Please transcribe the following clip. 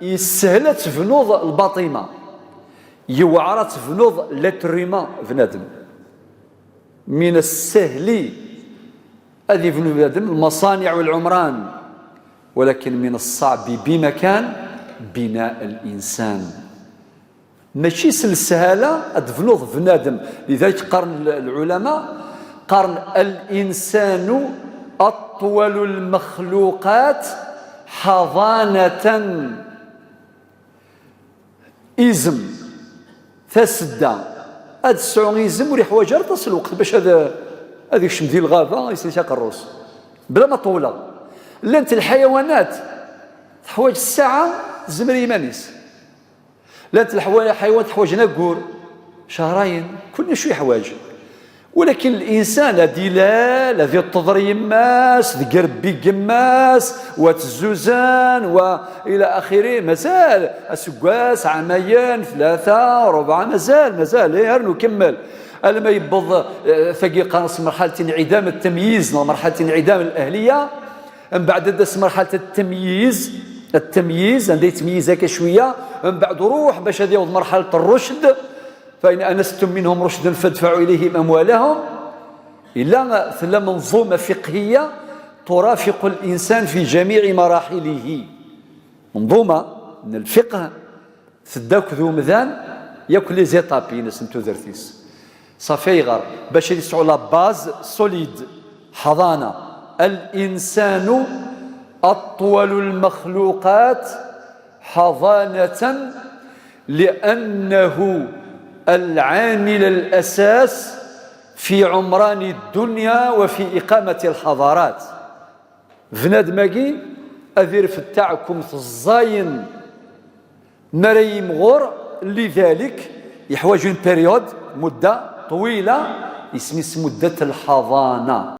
يسهل تفنوض الباطمة، يوعر تفنوض لتريما بنادم. من السهل هذه بنادم المصانع والعمران، ولكن من الصعب بمكان بناء الإنسان. ماشي سلسهالة أدفنوض بنادم. لذلك قرن العلماء قرن الإنسان أطول المخلوقات حضانة. إزم تسدى هاد السعون يزم وريح وجر تصل الوقت باش هذا يشم ذي الغابة يسير الروس بلا ما طولة. لانت الحيوانات تحواج الساعة زمري مانيس، لانت الحيوان تحواج نقور شهرين كل شوي حواج. ولكن الانسان ذي التضر يماس ذي قربي قماس وتزوزان والى اخره، مازال اسكواس عامين 3 4 مازال يرنو كمل. لما يبض ثقي قنص مرحله انعدام التمييز مرحله انعدام الاهليه، من بعد دس مرحله التمييز عندي يتميز هكا شويه، من بعد روح باش هذه مرحله الرشد. فإن أنستم منهم رشدا فادفعوا إليهم أموالهم. إلا ثلا منظومة فقهية ترافق الإنسان في جميع مراحله، منظومة من الفقه ثداك ذو مذان ياكل لي زيتابي نسمتو ذرتيس صافي غير باش يسعوا لا باز سوليد حضانة. الإنسان أطول المخلوقات حضانة لأنه العامل الأساس في عمران الدنيا وفي إقامة الحضارات. فنادماكي أذير فتاعكم في الزاين مريم غور، لذلك يحوج بيريود مدة طويلة اسمها مدة الحضانة.